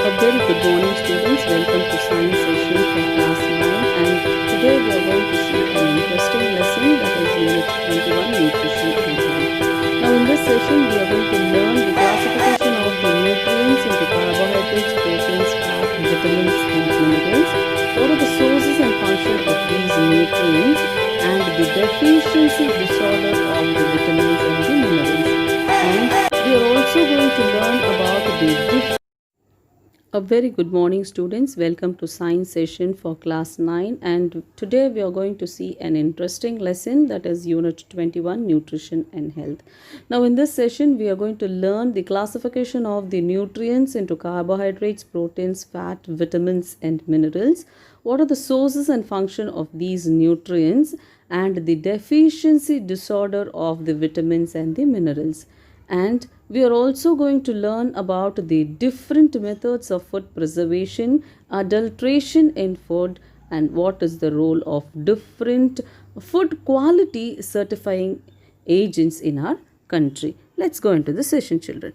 A very good morning, students. Welcome to science session for class 9, and today we are going to see an interesting lesson, that is unit 21, nutrition and health. Now in this session we are going to learn the classification of the nutrients into carbohydrates, proteins, fat, vitamins and minerals. What are the sources and function of these nutrients and the deficiency disorder of the vitamins and the minerals. And we are also going to learn about the A very good morning, students. Welcome to science session for class 9, and today we are going to see an interesting lesson, that is unit 21, nutrition and health. Now in this session we are going to learn the classification of the nutrients into carbohydrates, proteins, fat, vitamins and minerals. What are the sources and function of these nutrients and the deficiency disorder of the vitamins and the minerals. And we are also going to learn about the different methods of food preservation, adulteration in food, and what is the role of different food quality certifying agents in our country. Let's go into the session, children.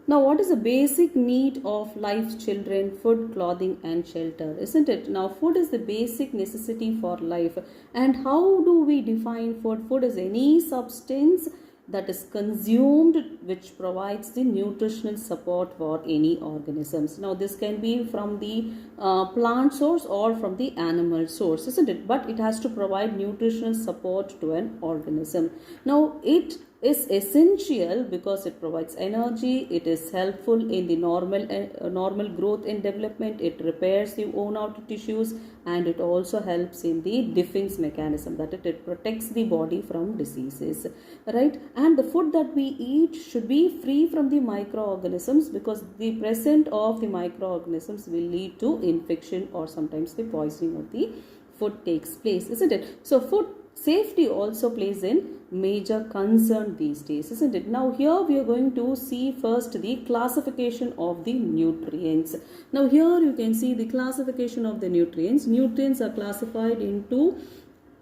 Now, what is the basic need of life's children? Food, clothing and shelter, isn't it? Now, food is the basic necessity for life. And how do we define food? Food is any substance that is consumed which provides the nutritional support for any organisms. Now this can be from the plant source or from the animal source, isn't it? But it has to provide nutritional support to an organism. Now it is essential because it provides energy, it is helpful in the normal growth and development, it repairs the worn out tissues, and it also helps in the defense mechanism, that it protects the body from diseases, right? And the food that we eat should be free from the microorganisms, because the presence of the microorganisms will lead to infection or sometimes the poisoning of the food takes place, isn't it? So food safety also plays in major concern these days, isn't it? Now here we are going to see first the classification of the nutrients. Now here you can see the classification of the nutrients. Nutrients are classified into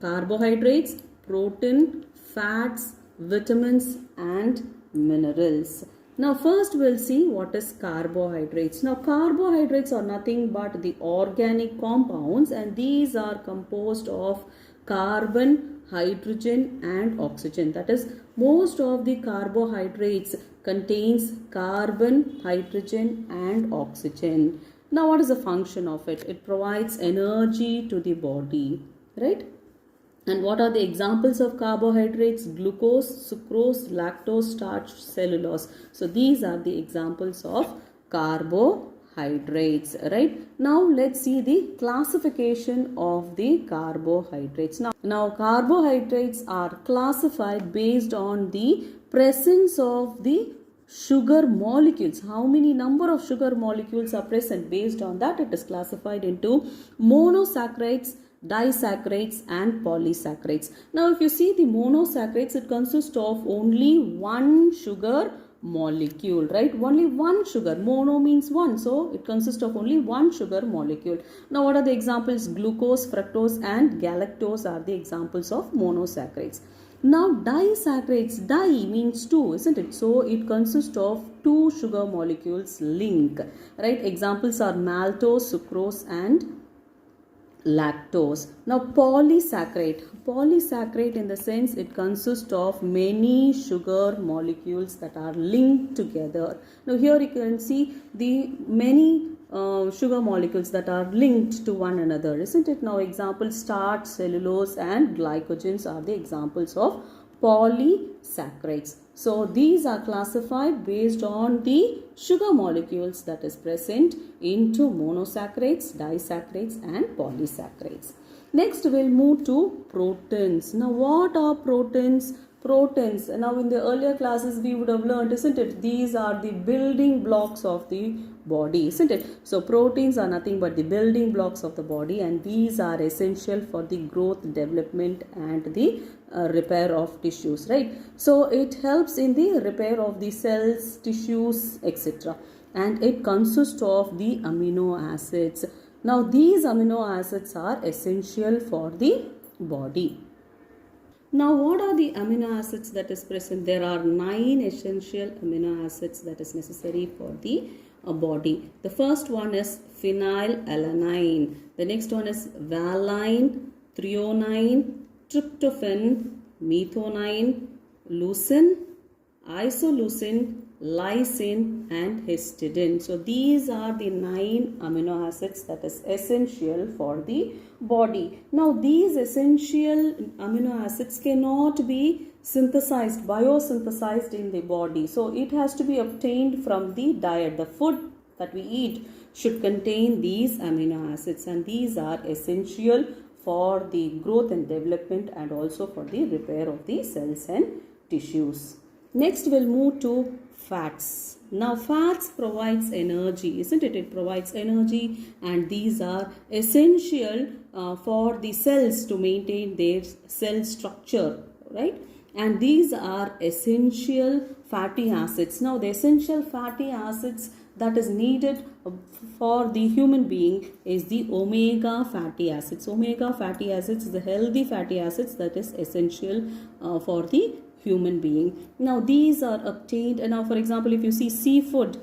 carbohydrates, protein, fats, vitamins and minerals. Now first we'll see what is carbohydrates. Now carbohydrates are nothing but the organic compounds, and these are composed of carbon, hydrogen and oxygen. That is, most of the carbohydrates contains carbon, hydrogen and oxygen. Now what is the function of it? It provides energy to the body, right? And what are the examples of carbohydrates? Glucose, sucrose, lactose, starch, cellulose. So these are the examples of carbohydrates, right? Now let's see the classification of the carbohydrates. Now carbohydrates are classified based on the presence of the sugar molecules. How many number of sugar molecules are present? Based on that, it is classified into monosaccharides, disaccharides and polysaccharides. Now if you see the monosaccharides, it consists of only one sugar molecule, right? Only one sugar. Mono means one, so it consists of only one sugar molecule. Now what are the examples? Glucose, fructose and galactose are the examples of monosaccharides. Now disaccharides, di means two, isn't it? So it consists of two sugar molecules linked, right? Examples are maltose, sucrose and lactose. Now polysaccharide in the sense it consists of many sugar molecules that are linked together. Now here you can see the many sugar molecules that are linked to one another, isn't it? Now examples: starch, cellulose and glycogens are the examples of polysaccharides. So these are classified based on the sugar molecules that is present into monosaccharides, disaccharides and polysaccharides. Next we'll move to proteins. Now what are proteins? Proteins, now in the earlier classes we would have learned, isn't it? These are the building blocks of the body, isn't it? So proteins are nothing but the building blocks of the body, and these are essential for the growth, development and the repair of tissues, right? So it helps in the repair of the cells, tissues, etc. And it consists of the amino acids. Now these amino acids are essential for the body. Now, what are the amino acids that is present? There are 9 essential amino acids that is necessary for the body. The first one is phenylalanine. The next one is valine, threonine, tryptophan, methionine, leucine, isoleucine, lysine and histidine. So these are the 9 amino acids that is essential for the body. Now these essential amino acids cannot be synthesized, biosynthesized in the body. So it has to be obtained from the diet. The food that we eat should contain these amino acids, and these are essential for the growth and development and also for the repair of the cells and tissues. Next we'll move to fats. Now fats provides energy, isn't it? It provides energy, and these are essential for the cells to maintain their cell structure, right? And these are essential fatty acids. Now the essential fatty acids that is needed for the human being is the omega fatty acids. Omega fatty acids is the healthy fatty acids that is essential for the human being. Now these are obtained, and now for example if you see seafood,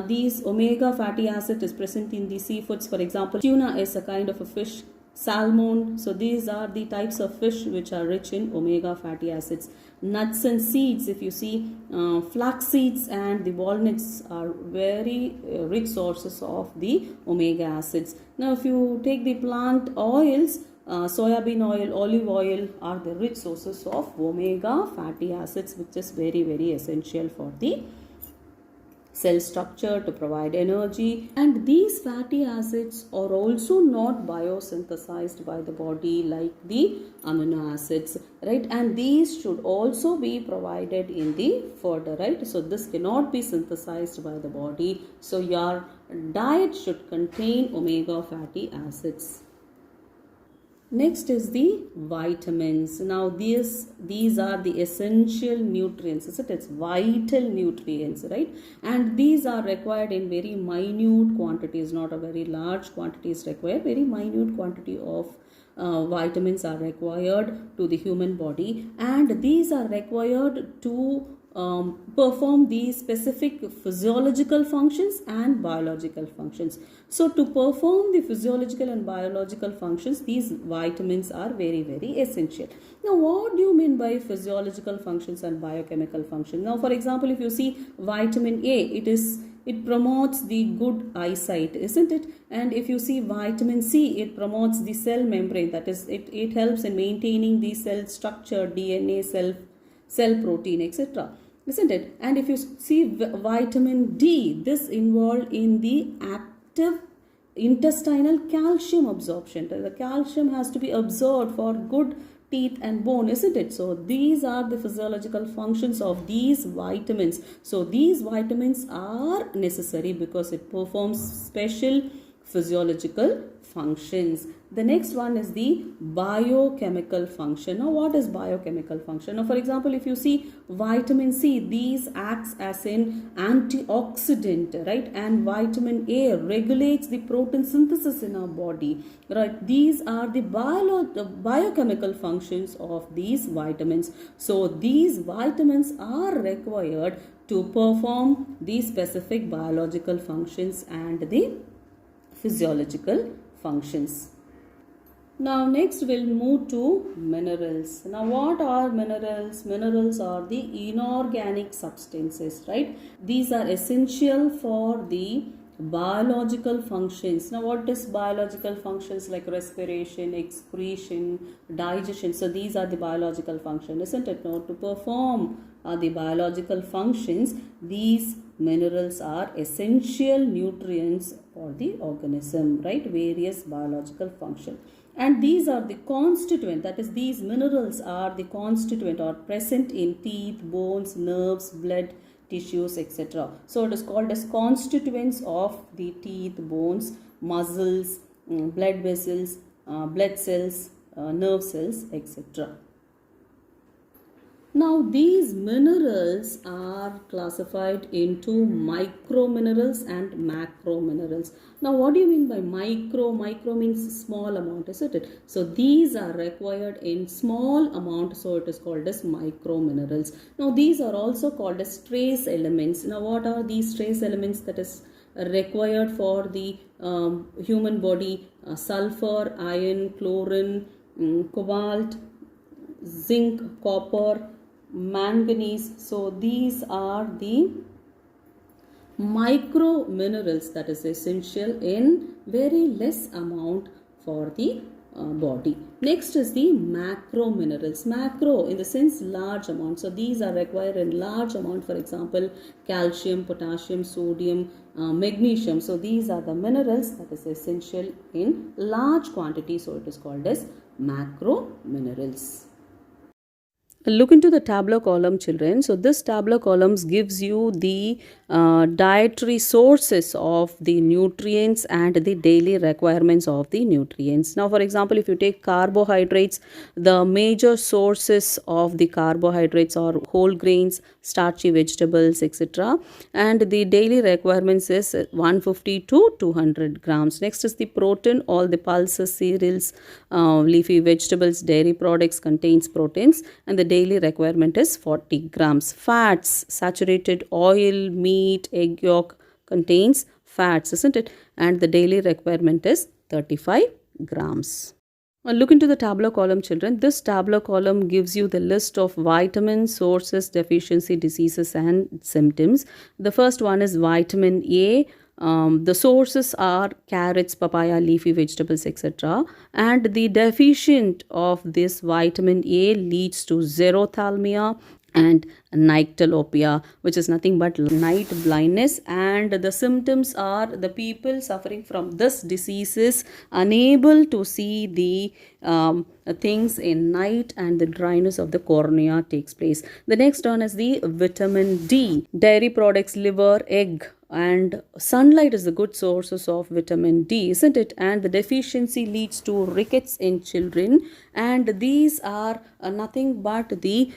these omega fatty acid is present in the seafoods. For example, tuna is a kind of a fish, salmon. So these are the types of fish which are rich in omega fatty acids. Nuts and seeds, if you see, flax seeds and the walnuts are very rich sources of the omega acids. Now if you take the plant oils, soybean oil, olive oil are the rich sources of omega fatty acids, which is very essential for the cell structure to provide energy. And these fatty acids are also not biosynthesized by the body like the amino acids, right? And these should also be provided in the food, right? So this cannot be synthesized by the body. So your diet should contain omega fatty acids. Next is the vitamins. Now these are the essential nutrients, isn't it? It's vital nutrients, right? And these are required in very minute quantities, not a very large quantity is required. Very minute quantity of vitamins are required to the human body, and these are required to perform these specific physiological functions and biological functions. So to perform the physiological and biological functions, these vitamins are very essential. Now what do you mean by physiological functions and biochemical functions? Now for example, if you see vitamin A, it promotes the good eyesight, isn't it? And if you see vitamin C, it promotes the cell membrane, that is it helps in maintaining the cell structure, DNA, cell protein, etc., isn't it? And if you see vitamin D, this involved in the active intestinal calcium absorption. The calcium has to be absorbed for good teeth and bone, isn't it? So these are the physiological functions of these vitamins. So these vitamins are necessary because it performs special physiological functions. The next one is the biochemical function. Now what is biochemical function? Now for example, if you see vitamin C, these acts as an antioxidant, right? And vitamin A regulates the protein synthesis in our body, right? These are the biochemical functions of these vitamins. So these vitamins are required to perform these specific biological functions and the physiological functions. Now next we'll move to minerals. Now what are minerals? Minerals are the inorganic substances, right? These are essential for the biological functions. Now what is biological functions? Like respiration, excretion, digestion. So these are the biological functions, isn't it? Now to perform the biological functions, these minerals are essential nutrients for the organism, right? Various biological function. And these are the constituent, that is these minerals are the constituent or present in teeth, bones, nerves, blood, tissues, etc. So it is called as constituents of the teeth, bones, muscles, blood vessels, blood cells, nerve cells, etc. Now, these minerals are classified into micro minerals and macro minerals. Now, what do you mean by micro? Micro means small amount, isn't it? So, these are required in small amount, so it is called as micro minerals. Now, these are also called as trace elements. Now, what are these trace elements that is required for the human body? Sulfur, iron, chlorine, cobalt, zinc, copper, manganese. So these are the micro minerals that is essential in very less amount for the body. Next is the macro minerals. Macro in the sense large amount. So these are required in large amount. For example, calcium, potassium, sodium, magnesium. So these are the minerals that is essential in large quantity. So it is called as macro minerals. Look into the tabular column, children. So this tabular columns gives you the dietary sources of the nutrients and the daily requirements of the nutrients. Now, for example, if you take carbohydrates, the major sources of the carbohydrates are whole grains, starchy vegetables, etc. And the daily requirements is 150 to 200 grams. Next is the protein. All the pulses, cereals, leafy vegetables, dairy products contains proteins, and the daily requirement is 40 grams. Fats, saturated oil, meat, egg yolk contains fats, isn't it? And the daily requirement is 35 grams. Now look into the tabular column, children. This tabular column gives you the list of vitamin sources, deficiency, diseases and symptoms. The first one is vitamin A. The sources are carrots, papaya, leafy vegetables, etc. And the deficient of this vitamin A leads to xerothalmia and nyctalopia, which is nothing but night blindness. And the symptoms are the people suffering from this disease is unable to see the things in night, and the dryness of the cornea takes place. The next one is the vitamin D. Dairy products, liver, egg and sunlight is the good sources of vitamin D, isn't it? And the deficiency leads to rickets in children, and these are nothing but the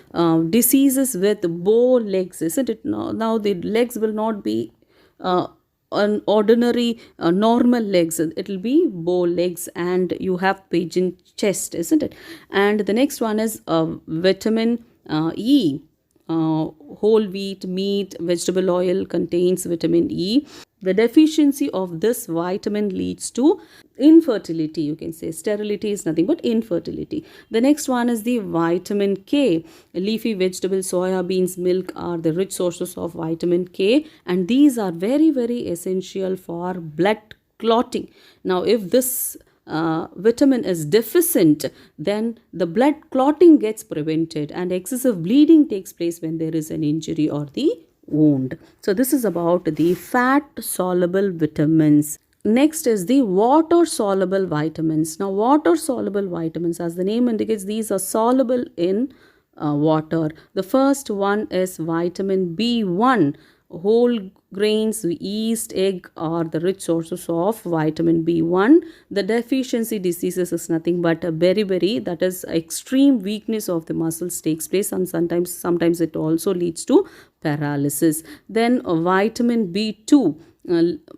diseases with bow legs, isn't it? Now the legs will not be an ordinary normal legs, it will be bow legs, and you have pigeon chest, isn't it? And the next one is vitamin E. Whole wheat, meat, vegetable oil contains vitamin E. The deficiency of this vitamin leads to infertility. You can say sterility is nothing but infertility. The next one is the vitamin K. Leafy vegetables, soya beans, milk are the rich sources of vitamin K, and these are very, very essential for blood clotting. Now, if this vitamin is deficient, then the blood clotting gets prevented and excessive bleeding takes place when there is an injury or the wound. So this is about the fat soluble vitamins. Next is the water soluble vitamins. Now water soluble vitamins, as the name indicates, these are soluble in water. The first one is vitamin B1. Whole grains, yeast, egg are the rich sources of vitamin B1. The deficiency diseases is nothing but a beriberi, that is extreme weakness of the muscles takes place, and sometimes it also leads to paralysis. Then vitamin B2.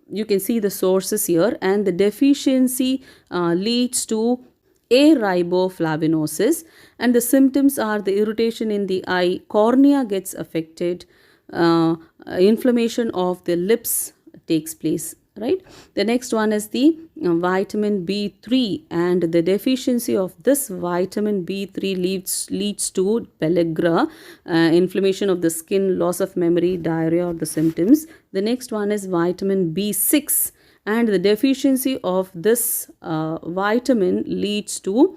You can see the sources here, and the deficiency leads to araboflavinosis, and the symptoms are the irritation in the eye, cornea gets affected, inflammation of the lips takes place, right? The next one is the vitamin B3, and the deficiency of this vitamin B3 leads to pellagra, inflammation of the skin, loss of memory, diarrhea or the symptoms. The next one is vitamin B6, and the deficiency of this vitamin leads to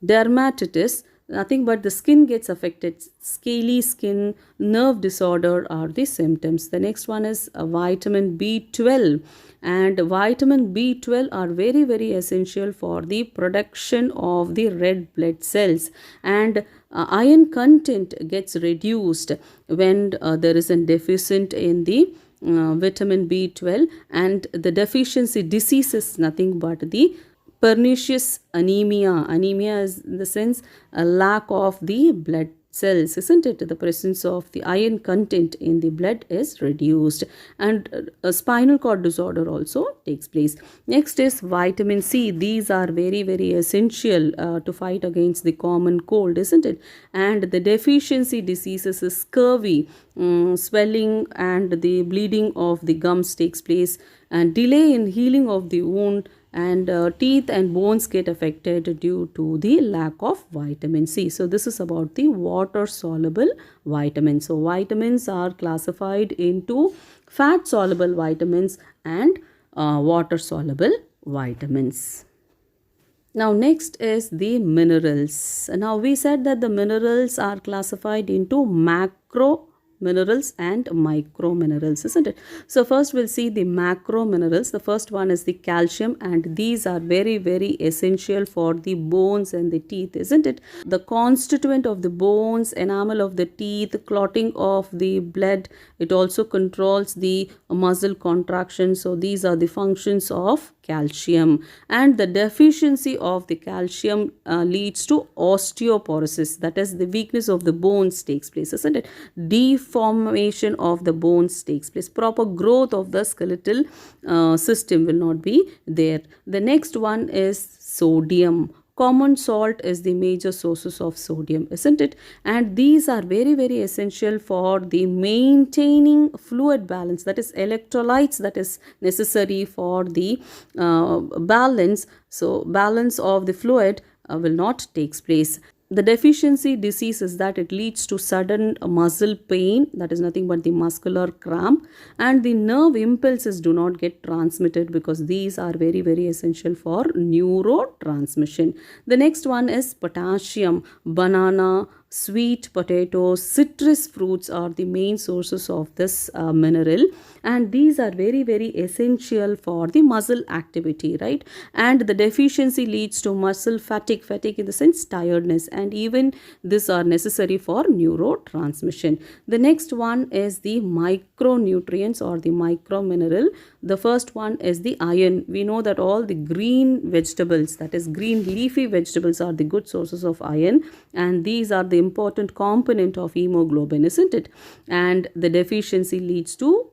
dermatitis, nothing but the skin gets affected, scaly skin, nerve disorder are the symptoms. The next one is vitamin B12, and vitamin B12 are very, very essential for the production of the red blood cells, and iron content gets reduced when there is a deficit in the vitamin B12, and the deficiency disease is nothing but the pernicious anemia. Anemia is in the sense a lack of the blood cells, isn't it? The presence of the iron content in the blood is reduced, and a spinal cord disorder also takes place. Next is vitamin C. These are very essential to fight against the common cold, isn't it? And the deficiency diseases is scurvy, swelling and the bleeding of the gums takes place, and delay in healing of the wound, and teeth and bones get affected due to the lack of vitamin C. So this is about the water soluble vitamins. So vitamins are classified into fat soluble vitamins and water soluble vitamins. Now next is the minerals. Now we said that the minerals are classified into macro minerals and micro minerals, isn't it? So first we'll see the macro minerals. The first one is the calcium, and these are very essential for the bones and the teeth, isn't it? The constituent of the bones, enamel of the teeth, clotting of the blood. It also controls the muscle contraction. So these are the functions of calcium, and the deficiency of the calcium leads to osteoporosis, that is the weakness of the bones takes place, isn't it? Deformation of the bones takes place, proper growth of the skeletal system will not be there. The next one is sodium. Common salt is the major sources of sodium, isn't it? And these are very essential for the maintaining fluid balance, that is electrolytes that is necessary for the balance. So balance of the fluid will not take place. The deficiency disease is that it leads to sudden muscle pain, that is nothing but the muscular cramp, and the nerve impulses do not get transmitted because these are very essential for neurotransmission. The next one is potassium. Banana, sweet potatoes, citrus fruits are the main sources of this mineral, and these are very essential for the muscle activity, right? And the deficiency leads to muscle fatigue in the sense tiredness, and even these are necessary for neurotransmission. The next one is the micronutrients or the micro mineral. The first one is the iron. We know that all the green vegetables, that is green leafy vegetables, are the good sources of iron, and these are the important component of hemoglobin, isn't it? And the deficiency leads to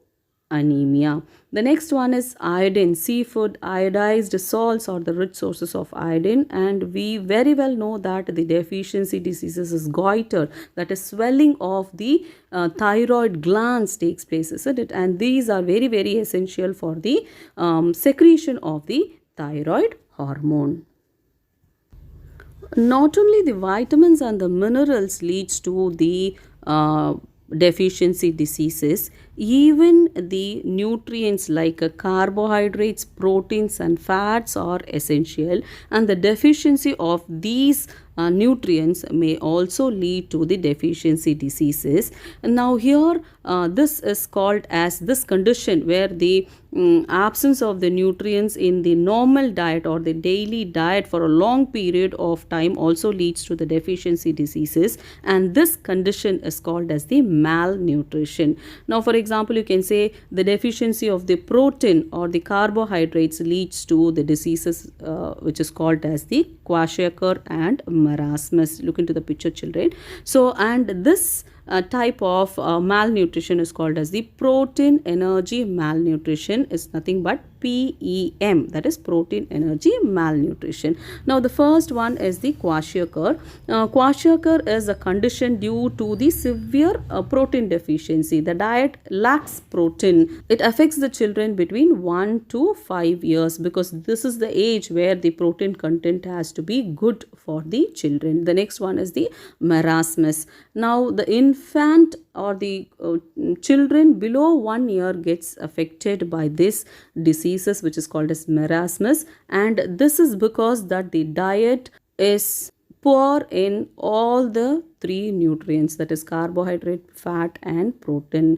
anemia. The next one is iodine. Seafood, iodized salts are the rich sources of iodine, and we very well know that the deficiency diseases is goiter, that is swelling of the thyroid glands takes place, isn't it? And these are very essential for the secretion of the thyroid hormone. Not only the vitamins and the minerals leads to the deficiency diseases, even the nutrients like carbohydrates, proteins and fats are essential, and the deficiency of these nutrients may also lead to the deficiency diseases. Now here this is called as this condition where the absence of the nutrients in the normal diet or the daily diet for a long period of time also leads to the deficiency diseases, and this condition is called as the malnutrition. Now for example, you can say the deficiency of the protein or the carbohydrates leads to the diseases which is called as the kwashiorkor and marasmus. Look into the picture, children. So, and this type of malnutrition is called as the protein energy malnutrition, is nothing but PEM, that is protein energy malnutrition. Now the first one is the kwashiorkor. Kwashiorkor is a condition due to the severe protein deficiency. The diet lacks protein. It affects the children between 1 to 5 years because this is the age where the protein content has to be good for the children. The next one is the marasmus. Now the infant or the children below 1 year gets affected by this diseases which is called as marasmus, and this is because that the diet is poor in all the three nutrients, that is carbohydrate, fat and protein.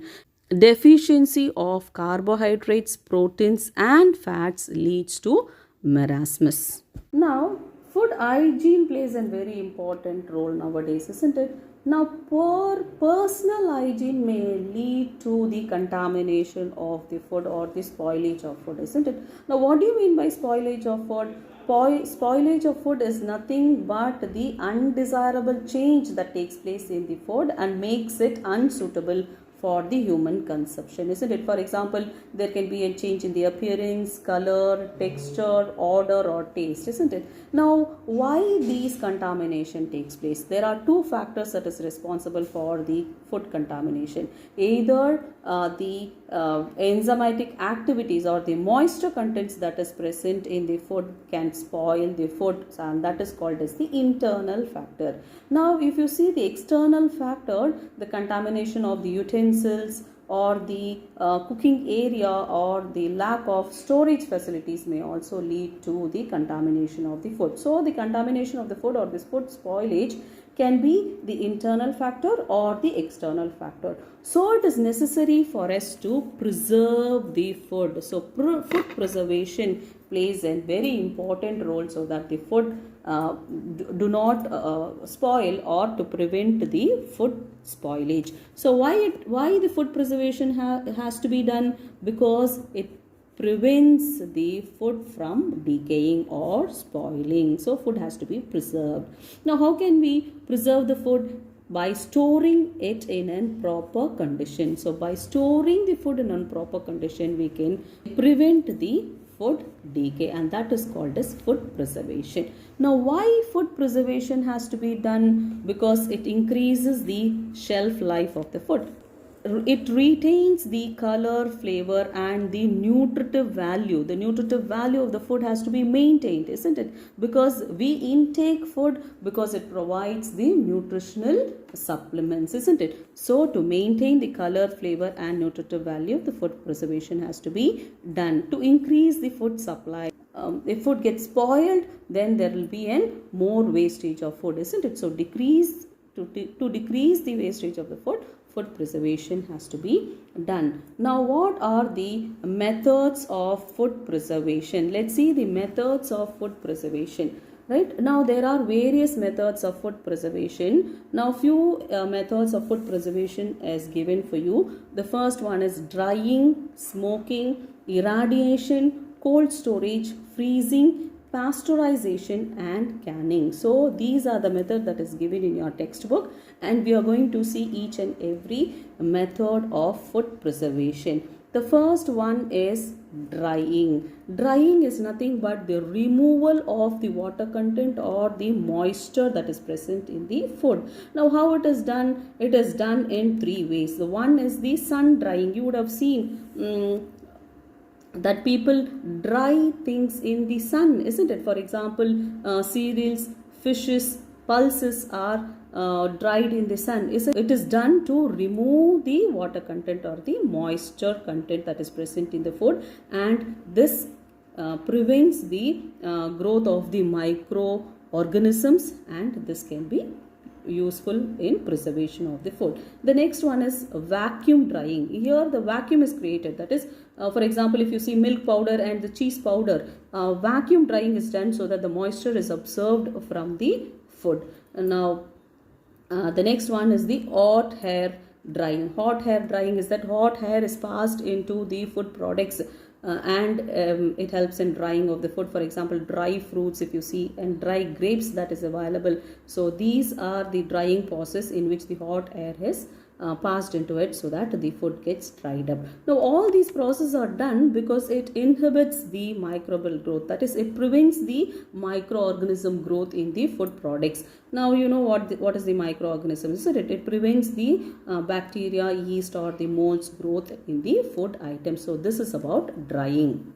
Deficiency of carbohydrates, proteins and fats leads to marasmus. Now food hygiene plays a very important role nowadays, isn't it? Now, poor personal hygiene may lead to the contamination of the food or the spoilage of food, isn't it? Now, what do you mean by spoilage of food? Spoilage of food is nothing but the undesirable change that takes place in the food and makes it unsuitable for the human consumption, isn't it? For example, there can be a change in the appearance, color, texture, odor or taste, isn't it? Now, why these contamination takes place? There are two factors that is responsible for the food contamination. Either the enzymatic activities or the moisture contents that is present in the food can spoil the food, and that is called as the internal factor. Now, if you see the external factor, the contamination of the utensils or the cooking area or the lack of storage facilities may also lead to the contamination of the food. So, the contamination of the food or this food spoilage can be the internal factor or the external factor. So, it is necessary for us to preserve the food. So, food preservation plays a very important role so that the food do not spoil or to prevent the food spoilage. So, why the food preservation has to be done? Because it prevents the food from decaying or spoiling. So, food has to be preserved. Now, how can we preserve the food? By storing it in a proper condition. So, by storing the food in a proper condition, we can prevent the food decay, and that is called as food preservation. Now, why food preservation has to be done? Because it increases the shelf life of the food. It retains the color, flavor and the nutritive value. The nutritive value of the food has to be maintained, isn't it? Because we intake food because it provides the nutritional supplements, isn't it? So, to maintain the color, flavor and nutritive value, the food preservation has to be done to increase the food supply. If food gets spoiled, then there will be a more wastage of food, isn't it? So, to decrease the wastage of the food preservation has to be done. Now, what are the methods of food preservation? Let's see the methods of food preservation. Right now, there are various methods of food preservation. Now, few methods of food preservation is given for you. The first one is drying, smoking, irradiation, cold storage, freezing, pasteurization and canning. So, these are the method that is given in your textbook, and we are going to see each and every method of food preservation. The first one is drying. Drying is nothing but the removal of the water content or the moisture that is present in the food. Now, how it is done? It is done in three ways. The one is the sun drying. You would have seen that people dry things in the sun, isn't it? For example, cereals, fishes, pulses are dried in the sun. It is done to remove the water content or the moisture content that is present in the food, and this prevents the growth of the microorganisms, and this can be useful in preservation of the food. The next one is vacuum drying. Here the vacuum is created, that is for example, if you see milk powder and the cheese powder, vacuum drying is done so that the moisture is absorbed from the food. And now the next one is the hot hair drying. Hot hair drying is that hot hair is passed into the food products and it helps in drying of the food. For example, dry fruits if you see, and dry grapes that is available. So these are the drying process in which the hot air is passed into it so that the food gets dried up. Now, all these processes are done because it inhibits the microbial growth, that is, it prevents the microorganism growth in the food products. Now, you know what is the microorganism, isn't it? It prevents the bacteria, yeast or the molds growth in the food items. So this is about drying.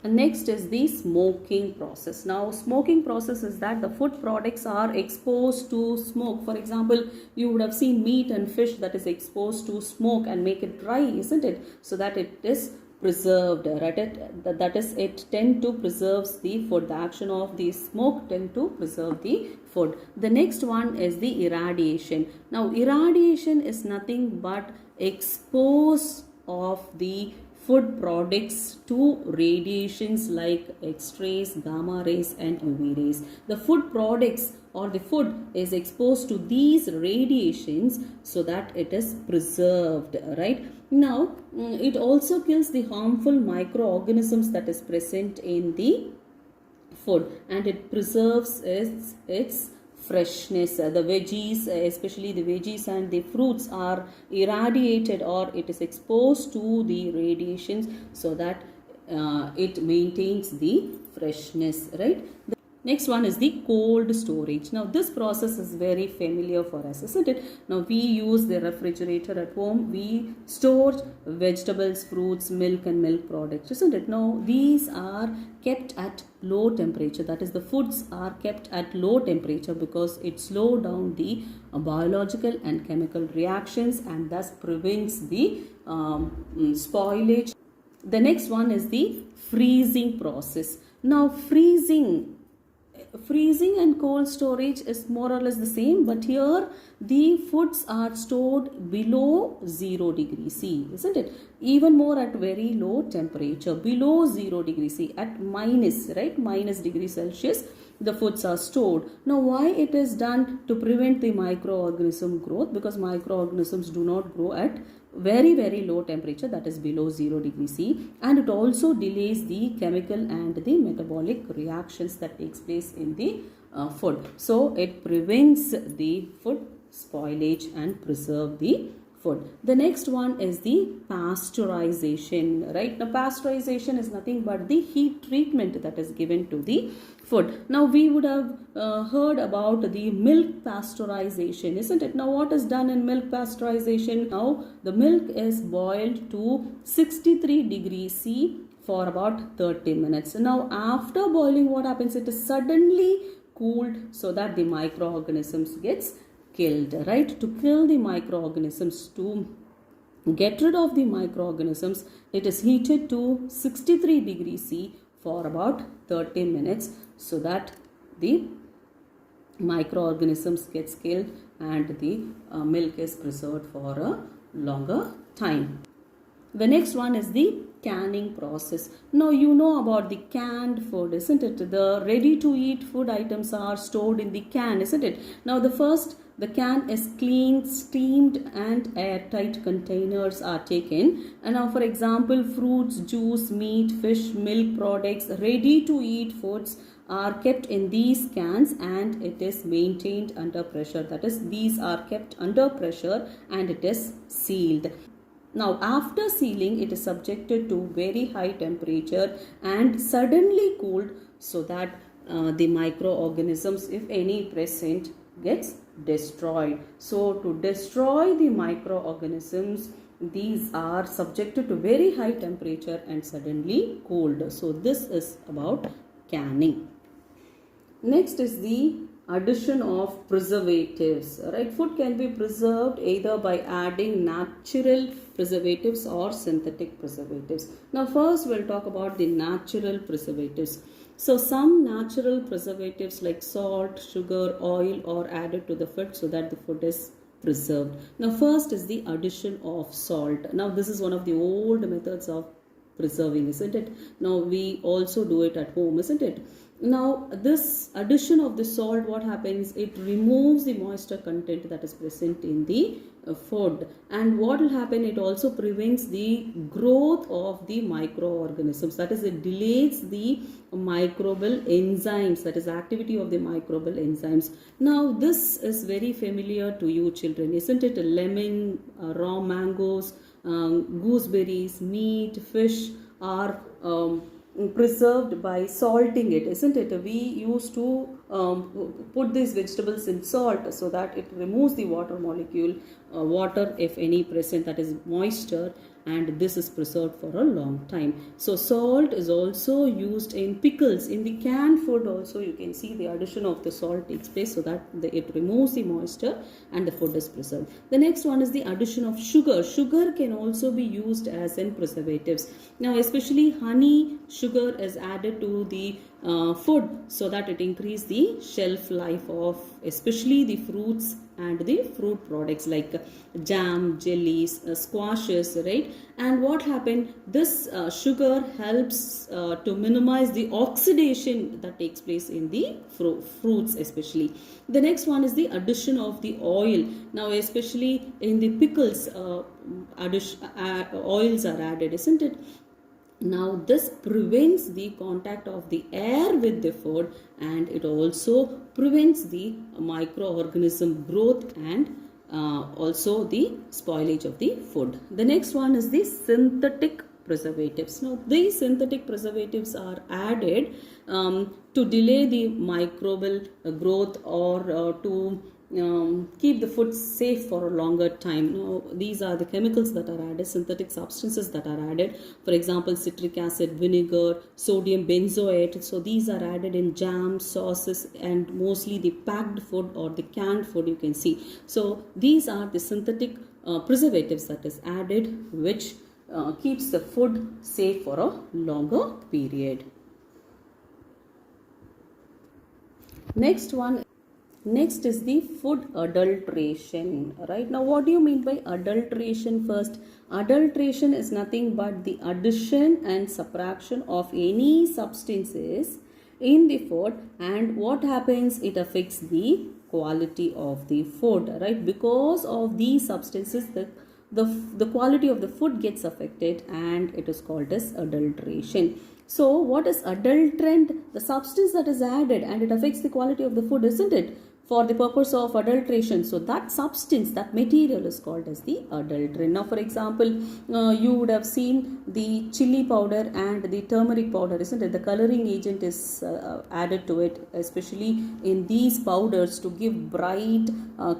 And next is the smoking process. Now, smoking process is that the food products are exposed to smoke. For example, you would have seen meat and fish that is exposed to smoke and make it dry, isn't it? So that it is preserved, right? That is, it tend to preserves the food. The action of the smoke tend to preserve the food. The next one is the irradiation. Now, irradiation is nothing but expose of the food products to radiations like X-rays, gamma rays and UV rays. The food products or the food is exposed to these radiations so that it is preserved, right? Now, it also kills the harmful microorganisms that is present in the food, and it preserves its freshness. The veggies, especially the veggies and the fruits, are irradiated or it is exposed to the radiations so that it maintains the freshness, right? The next one is the cold storage. Now this process is very familiar for us, isn't it? Now we use the refrigerator at home. We store vegetables, fruits, milk and milk products, isn't it? Now these are kept at low temperature. That is, the foods are kept at low temperature because it slows down the biological and chemical reactions and thus prevents the spoilage. The next one is the freezing process. Now freezing and cold storage is more or less the same, but here the foods are stored below 0 degrees C, isn't it? Even more at very low temperature, below 0 degrees C, at minus, right, minus degree Celsius, the foods are stored. Now why it is done? To prevent the microorganism growth, because microorganisms do not grow at very low temperature, that is below 0 degrees C, and it also delays the chemical and the metabolic reactions that takes place in the food. So it prevents the food spoilage and preserve the food. The next one is the pasteurization, right? Now pasteurization is nothing but the heat treatment that is given to the food. Now we would have heard about the milk pasteurization, isn't it? Now what is done in milk pasteurization? Now the milk is boiled to 63 degrees C for about 30 minutes. Now after boiling, what happens? It is suddenly cooled so that the microorganisms gets killed, right? To kill the microorganisms, to get rid of the microorganisms, it is heated to 63 degrees C for about 30 minutes so that the microorganisms gets killed and the milk is preserved for a longer time. The next one is the canning process. Now you know about the canned food, isn't it? The ready to eat food items are stored in the can, isn't it? Now the can is cleaned, steamed and airtight containers are taken. And now for example, fruits, juice, meat, fish, milk products, ready to eat foods are kept in these cans and it is maintained under pressure. That is, these are kept under pressure and it is sealed. Now after sealing, it is subjected to very high temperature and suddenly cooled so that the microorganisms, if any present, gets destroyed. So to destroy the microorganisms, these are subjected to very high temperature and suddenly cooled. So this is about canning. Next is the addition of preservatives, right? Food can be preserved either by adding natural preservatives or synthetic preservatives. Now first we'll talk about the natural preservatives. So some natural preservatives like salt, sugar, oil are added to the food so that the food is preserved. Now first is the addition of salt. Now this is one of the old methods of preserving, isn't it? Now we also do it at home, isn't it? Now this addition of the salt, what happens? It removes the moisture content that is present in the food, and what will happen? It also prevents the growth of the microorganisms. That is, it delays the microbial enzymes, that is activity of the microbial enzymes. Now this is very familiar to you children, isn't it? Lemon, raw mangoes, gooseberries, meat, fish are preserved by salting it, isn't it? We used to put these vegetables in salt so that it removes the water molecule, water if any present, that is moisture, and this is preserved for a long time. So salt is also used in pickles. In the canned food also you can see the addition of the salt takes place so that it removes the moisture and the food is preserved. The next one is the addition of sugar. Sugar can also be used as in preservatives. Now especially honey, sugar is added to the food so that it increases the shelf life of especially the fruits and the fruit products like jam, jellies, squashes, right? And what happened? This sugar helps to minimize the oxidation that takes place in the fruits especially. The next one is the addition of the oil. Now especially in the pickles, oils are added, isn't it? Now this prevents the contact of the air with the food, and it also prevents the microorganism growth and also the spoilage of the food. The next one is the synthetic preservatives. Now these synthetic preservatives are added to delay the microbial growth or to keep the food safe for a longer time. Now, these are the chemicals that are added, synthetic substances that are added. For example, citric acid, vinegar, sodium benzoate. So these are added in jams, sauces, and mostly the packed food or the canned food you can see. So these are the synthetic preservatives that is added, which keeps the food safe for a longer period. Next is the food adulteration, right? Now what do you mean by adulteration first? Adulteration is nothing but the addition and subtraction of any substances in the food, and what happens? It affects the quality of the food, right? Because of these substances, the quality of the food gets affected, and it is called as adulteration. So what is adulterant? The substance that is added and it affects the quality of the food, isn't it? For the purpose of adulteration. So that substance, that material is called as the adulterant. Now for example, you would have seen the chili powder and the turmeric powder, isn't it? The coloring agent is added to it, especially in these powders to give bright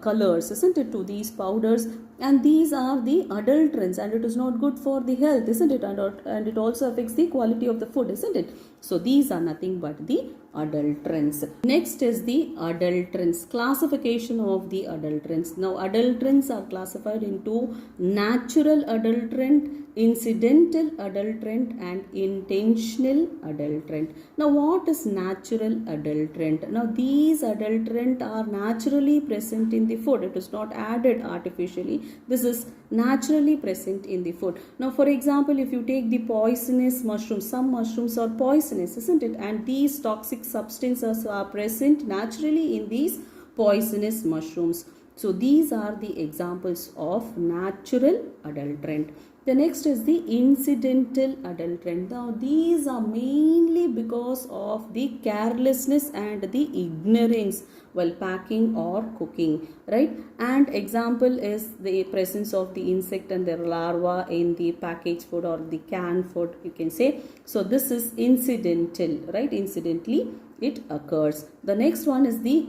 colors, isn't it, to these powders. And these are the adulterants, and it is not good for the health, isn't it? And it also affects the quality of the food, isn't it? So these are nothing but the adulterants. Next is the adulterants. Classification of the adulterants. Now adulterants are classified into natural adulterant, incidental adulterant, and intentional adulterant. Now what is natural adulterant? Now these adulterant are naturally present in the food. It is not added artificially. This is naturally present in the food. Now for example, if you take the poisonous mushrooms, some mushrooms are poisonous, isn't it? And these toxic substances are present naturally in these poisonous mushrooms. So these are the examples of natural adulterant. The next is the incidental adulterant. Now these are mainly because of the carelessness and the ignorance while packing or cooking, right? And example is the presence of the insect and their larva in the packaged food or the canned food, you can say. So this is incidental, right? Incidentally it occurs. The next one is the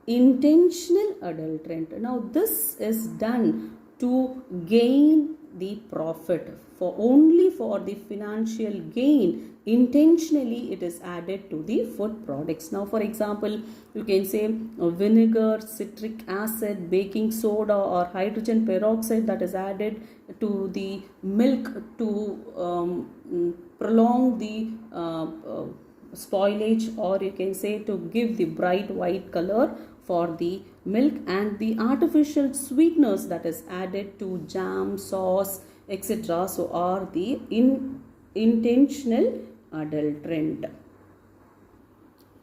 intentional adulterant. Now this is done to gain the profit, for only for the financial gain. Intentionally it is added to the food products. Now for example, you can say vinegar, citric acid, baking soda, or hydrogen peroxide that is added to the milk to prolong the spoilage, or you can say to give the bright white color for the milk, and the artificial sweeteners that is added to jam, sauce, etc. So are the intentional adulterant.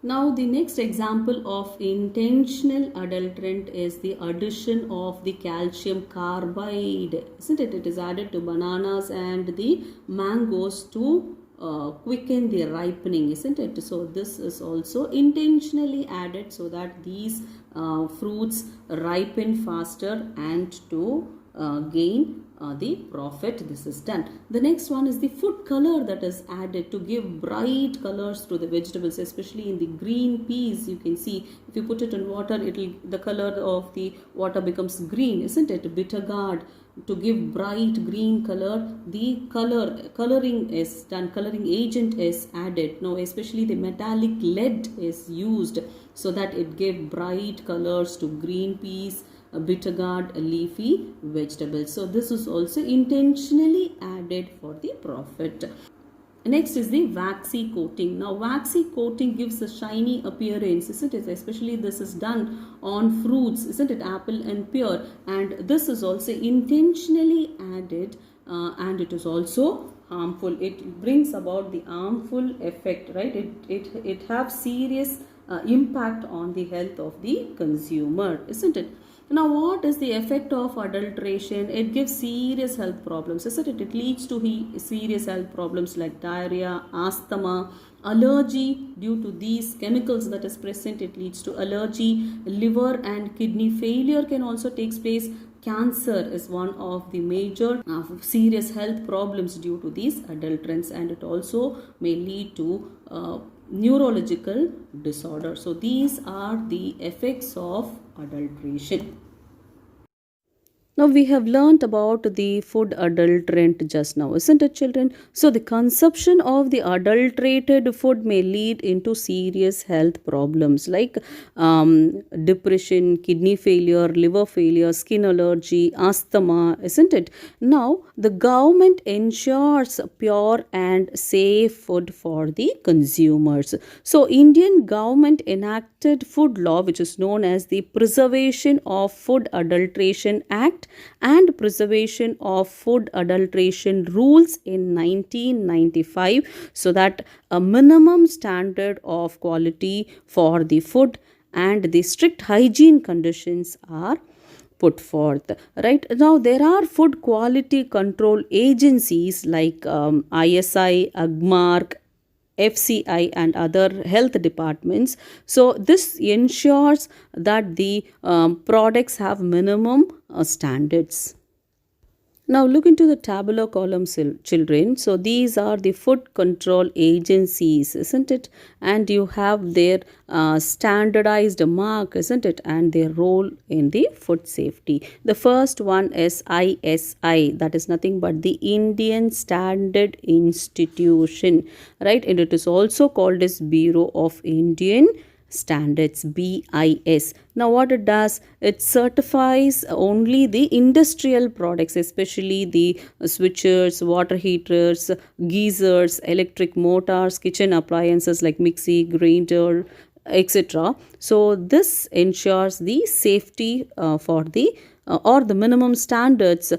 Now the next example of intentional adulterant is the addition of the calcium carbide, isn't it? It is added to bananas and the mangoes to quicken the ripening, isn't it? So this is also intentionally added so that these fruits ripen faster and to gain the profit. This is done. The next one is the food color that is added to give bright colors to the vegetables, especially in the green peas. You can see if you put it in water, the color of the water becomes green, isn't it? Bitter gourd, to give bright green color, the coloring is done, coloring agent is added. Now especially the metallic lead is used so that it gives bright colors to green peas, bitter gourd, leafy vegetables. So this is also intentionally added for the profit. Next is the waxy coating. Now, waxy coating gives a shiny appearance, isn't it? Especially this is done on fruits, isn't it? Apple and pear. And this is also intentionally added and it is also harmful. It brings about the harmful effect, right? It have serious impact on the health of the consumer, isn't it? Now, what is the effect of adulteration? It gives serious health problems, isn't it? It leads to serious health problems like diarrhea, asthma, allergy due to these chemicals that is present. It leads to allergy, liver and kidney failure can also take place. Cancer is one of the major serious health problems due to these adulterants, and it also may lead to neurological disorder. So these are the effects of adulteration. Now we have learnt about the food adulterant just now, isn't it, children? So the consumption of the adulterated food may lead into serious health problems like depression, kidney failure, liver failure, skin allergy, asthma, isn't it? Now the government ensures pure and safe food for the consumers. So Indian government enacted food law, which is known as the Preservation of Food Adulteration Act and Preservation of Food Adulteration Rules in 1995, so that a minimum standard of quality for the food and the strict hygiene conditions are put forth. Right now there are food quality control agencies like ISI, AGMARK, FCI and other health departments. So this ensures that the products have minimum standards. Now look into the tabular column, children. So these are the food control agencies, isn't it? And you have their standardized mark, isn't it? And their role in the food safety. The first one is ISI, that is nothing but the Indian Standard Institution, right? And it is also called as Bureau of Indian Standards, BIS. Now what it does, it certifies only the industrial products, especially the switchers, water heaters, geysers, electric motors, kitchen appliances like mixie, grinder, etc. So this ensures the safety for the or the minimum standards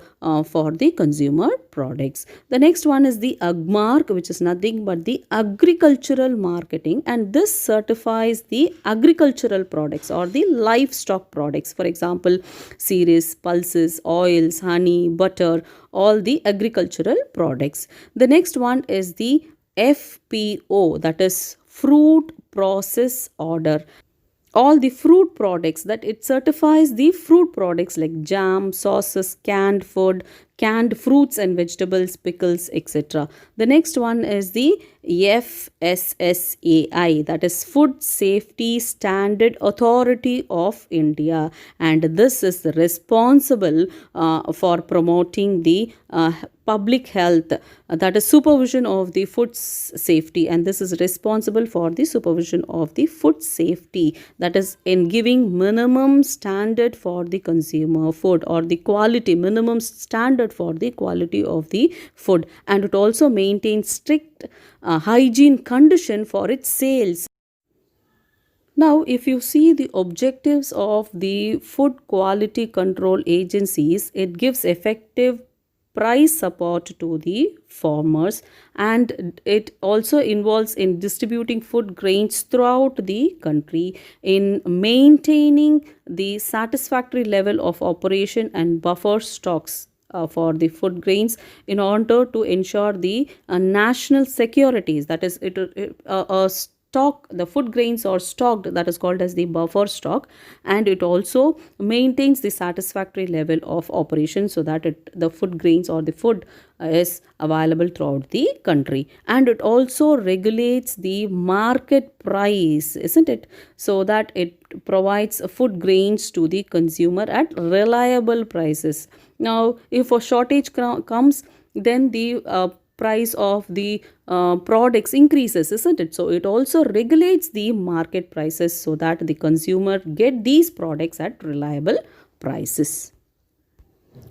for the consumer products. The next one is the AGMARK, which is nothing but the agricultural marketing, and this certifies the agricultural products or the livestock products. For example, cereals, pulses, oils, honey, butter, all the agricultural products. The next one is the FPO, that is Fruit Process Order. All the fruit products, that it certifies the fruit products like jam, sauces, canned food, canned fruits and vegetables, pickles, etc. The next one is the FSSAI, that is Food Safety Standard Authority of India, and this is responsible for promoting the public health, that is supervision of the food safety, and this is responsible for the supervision of the food safety, that is in giving minimum standard for the consumer food or the quality, minimum standard for the quality of the food, and it also maintains strict hygiene condition for its sales. Now, if you see the objectives of the food quality control agencies, it gives effective price support to the farmers, and it also involves in distributing food grains throughout the country, in maintaining the satisfactory level of operation and buffer stocks for the food grains in order to ensure the national securities, that is stock, the food grains are stocked, that is called as the buffer stock, and it also maintains the satisfactory level of operation so that the food grains or the food is available throughout the country, and it also regulates the market price, isn't it? So that it provides food grains to the consumer at reliable prices. Now if a shortage comes, then the price of the products increases, isn't it? So it also regulates the market prices so that the consumer get these products at reliable prices.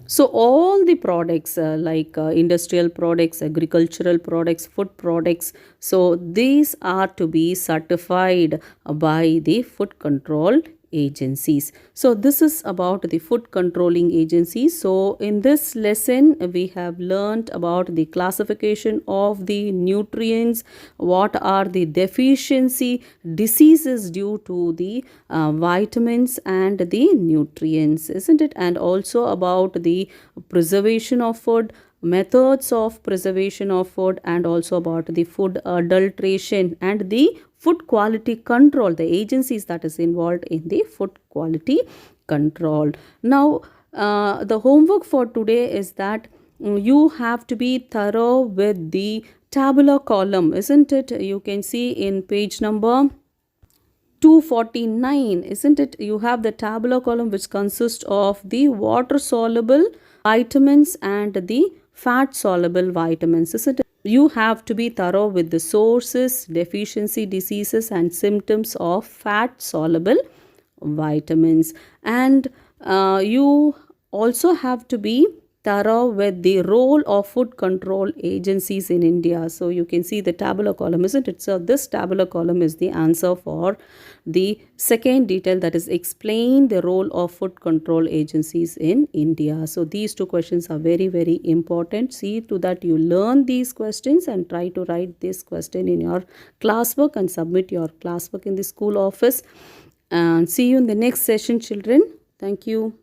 So all the products like industrial products, agricultural products, food products, so these are to be certified by the food control agencies. So this is about the food controlling agencies. So in this lesson we have learned about the classification of the nutrients, what are the deficiency diseases due to the vitamins and the nutrients, isn't it? And also about the preservation of food, methods of preservation of food, and also about the food adulteration and the food quality control, the agencies that is involved in the food quality control. Now the homework for today is that you have to be thorough with the tabular column, isn't it? You can see in page number 249, isn't it? You have the tabular column which consists of the water soluble vitamins and the fat soluble vitamins, isn't it? You have to be thorough with the sources, deficiency, diseases, and symptoms of fat soluble vitamins. And you also have to be thorough with the role of food control agencies in India. So you can see the tabular column, isn't it? So this tabular column is the answer for the second detail, that is explain the role of food control agencies in India. So these two questions are very, very important. See to that you learn these questions and try to write this question in your classwork and submit your classwork in the school office. And see you in the next session, children. Thank you.